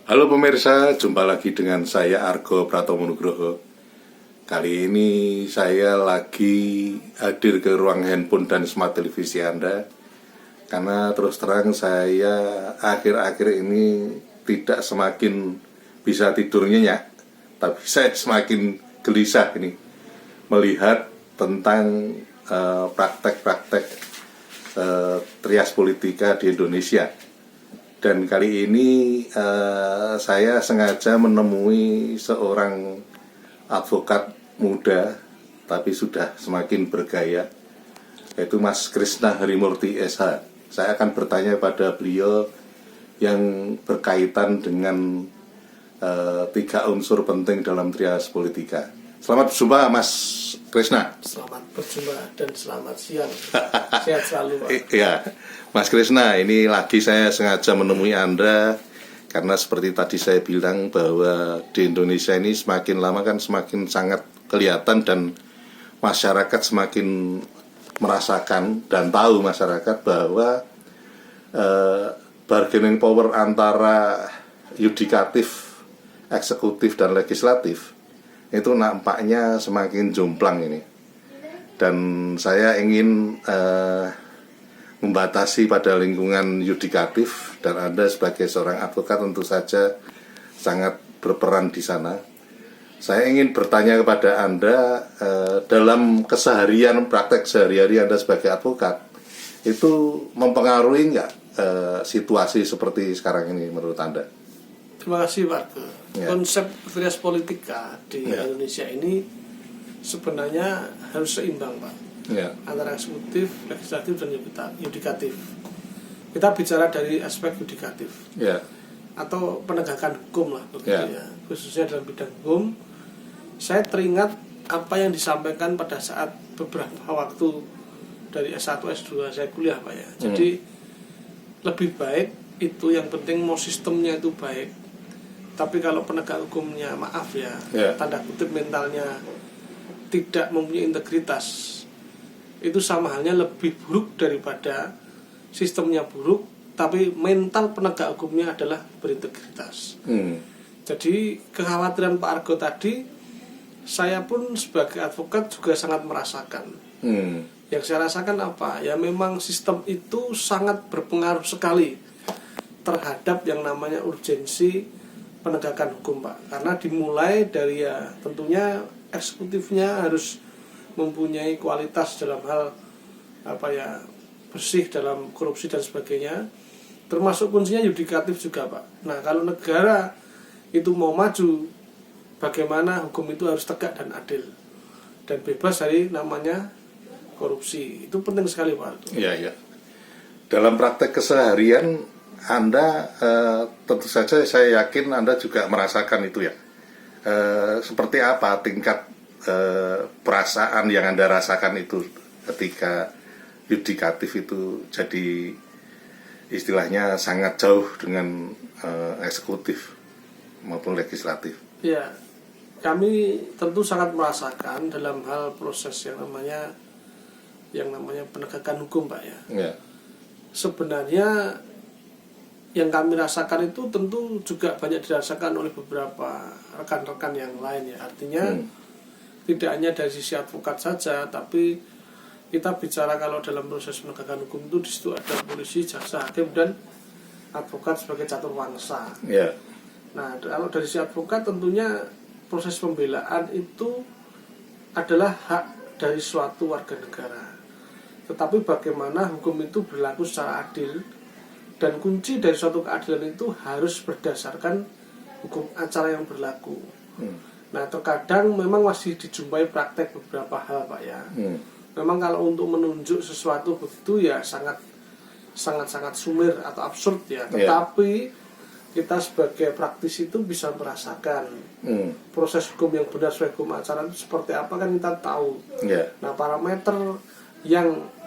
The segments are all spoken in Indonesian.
Halo pemirsa, jumpa lagi dengan saya Argo Pratomo Nugroho. Kali ini saya lagi hadir ke ruang handphone dan smart televisi Anda karena terus terang saya akhir-akhir ini tidak semakin bisa tidur nyenyak, tapi saya semakin gelisah ini melihat tentang praktek-praktek trias politika di Indonesia. Dan kali ini saya sengaja menemui seorang advokat muda tapi sudah semakin bergaya, yaitu Mas Krishna Harimurti SH. Saya akan bertanya pada beliau yang berkaitan dengan 3 unsur penting dalam trias politika. Selamat berjumpa Mas Krishna. Selamat berjumpa dan selamat siang. Sehat selalu Pak. Ya, Mas Krishna, ini lagi saya sengaja menemui Anda karena seperti tadi saya bilang bahwa di Indonesia ini semakin lama kan semakin sangat kelihatan dan masyarakat semakin merasakan dan tahu masyarakat bahwa bargaining power antara yudikatif, eksekutif dan legislatif itu nampaknya semakin jomplang ini. Dan saya ingin membatasi pada lingkungan yudikatif, dan Anda sebagai seorang advokat tentu saja sangat berperan di sana. Saya ingin bertanya kepada Anda, dalam keseharian, praktek sehari-hari Anda sebagai advokat, itu mempengaruhi nggak situasi seperti sekarang ini menurut Anda? Terima kasih Pak. Ya. Konsep trias politika di Indonesia ini sebenarnya harus seimbang Pak, antara eksekutif, legislatif dan yudikatif. Kita bicara dari aspek yudikatif atau penegakan hukum lah begitu ya. Khususnya dalam bidang hukum, saya teringat apa yang disampaikan pada saat beberapa waktu dari S1, S2 saya kuliah Pak ya. Jadi lebih baik itu, yang penting mau sistemnya itu baik. Tapi kalau penegak hukumnya, maaf ya, tanda kutip mentalnya tidak mempunyai integritas, itu sama halnya lebih buruk daripada sistemnya buruk, tapi mental penegak hukumnya adalah berintegritas. Jadi kekhawatiran Pak Argo tadi, saya pun sebagai advokat juga sangat merasakan. Yang saya rasakan apa? Ya memang sistem itu sangat berpengaruh sekali terhadap yang namanya urgensi penegakan hukum Pak. Karena dimulai dari ya tentunya eksekutifnya harus mempunyai kualitas dalam hal bersih dalam korupsi dan sebagainya, termasuk kuncinya yudikatif juga Pak. Nah kalau negara itu mau maju, bagaimana hukum itu harus tegak dan adil dan bebas dari namanya korupsi. Itu penting sekali Pak. Iya. Dalam praktek keseharian Anda, tentu saja saya yakin Anda juga merasakan itu ya. Seperti apa tingkat perasaan yang Anda rasakan itu ketika yudikatif itu jadi istilahnya sangat jauh dengan eksekutif maupun legislatif? Ya, kami tentu sangat merasakan dalam hal proses yang namanya penegakan hukum Pak ya. Sebenarnya yang kami rasakan itu tentu juga banyak dirasakan oleh beberapa rekan-rekan yang lain ya. Artinya tidak hanya dari sisi advokat saja, tapi kita bicara kalau dalam proses penegakan hukum itu di situ ada polisi, jaksa, hakim dan advokat sebagai catur wangsa. Nah, kalau dari sisi advokat tentunya proses pembelaan itu adalah hak dari suatu warga negara. Tetapi bagaimana hukum itu berlaku secara adil, dan kunci dari suatu keadilan itu harus berdasarkan hukum acara yang berlaku. Nah terkadang memang masih dijumpai praktek beberapa hal Pak ya. Memang kalau untuk menunjuk sesuatu begitu ya sangat sumir atau absurd ya. Tetapi kita sebagai praktisi itu bisa merasakan proses hukum yang benar sesuai hukum acara itu seperti apa kan kita tahu. Nah parameter yang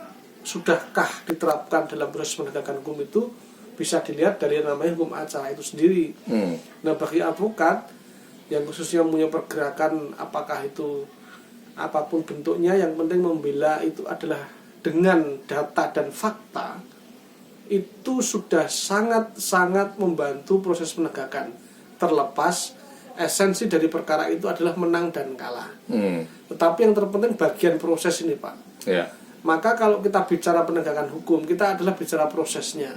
sudahkah diterapkan dalam proses penegakan hukum itu bisa dilihat dari yang namanya hukum acara itu sendiri. Nah bagi advokat yang khususnya punya pergerakan, apakah itu apapun bentuknya, yang penting membela itu adalah dengan data dan fakta, itu sudah sangat membantu proses penegakan. terlepas esensi dari perkara itu adalah menang dan kalah. Tetapi yang terpenting bagian proses ini, Pak. Ya. Maka kalau kita bicara penegakan hukum, kita adalah bicara prosesnya,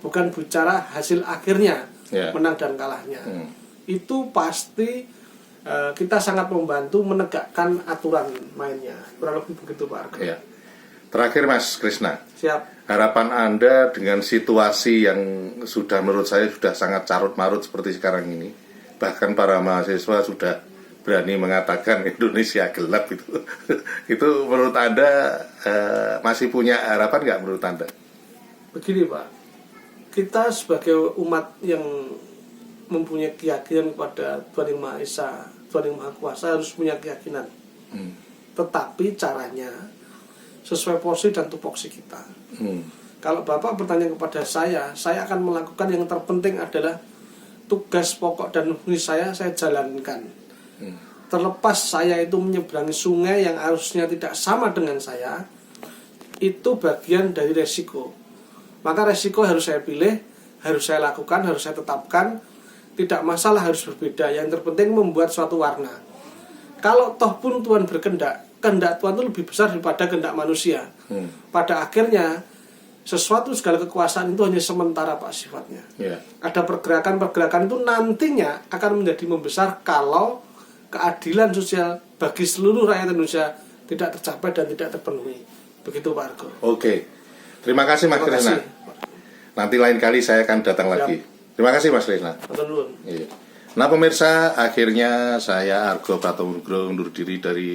bukan bicara hasil akhirnya, menang dan kalahnya. Itu pasti kita sangat membantu menegakkan aturan mainnya. Kurang lebih begitu, Pak Argo. Ya. Terakhir Mas Krisna, Siap. harapan Anda dengan situasi yang sudah menurut saya sudah sangat carut-marut seperti sekarang ini, bahkan para mahasiswa sudah berani mengatakan Indonesia gelap itu menurut Anda masih punya harapan nggak menurut Anda? Begini, Pak, kita sebagai umat yang mempunyai keyakinan kepada Tuhan Yang Maha Esa, Tuhan Yang Maha Kuasa harus punya keyakinan. Tetapi caranya sesuai porsi dan tupoksi kita. Kalau Bapak bertanya kepada saya akan melakukan yang terpenting adalah tugas pokok dan fungsi saya jalankan. Terlepas saya itu menyeberangi sungai yang harusnya tidak sama dengan saya, itu bagian dari resiko. Maka resiko harus saya pilih, harus saya lakukan, harus saya tetapkan. Tidak masalah harus berbeda. Yang terpenting membuat suatu warna. Kalau toh pun Tuhan berkehendak, kehendak Tuhan itu lebih besar daripada kehendak manusia. Pada akhirnya sesuatu segala kekuasaan itu hanya sementara, Pak, sifatnya. Ada pergerakan-pergerakan itu nantinya akan menjadi membesar kalau keadilan sosial bagi seluruh rakyat Indonesia tidak tercapai dan tidak terpenuhi. Begitu, Pak Argo. Oke. Terima kasih Mas Krisna. Nanti lain kali saya akan datang lagi. Terima kasih Mas Krisna. Nah pemirsa, akhirnya saya Argo Pratomo Nugroho undur diri dari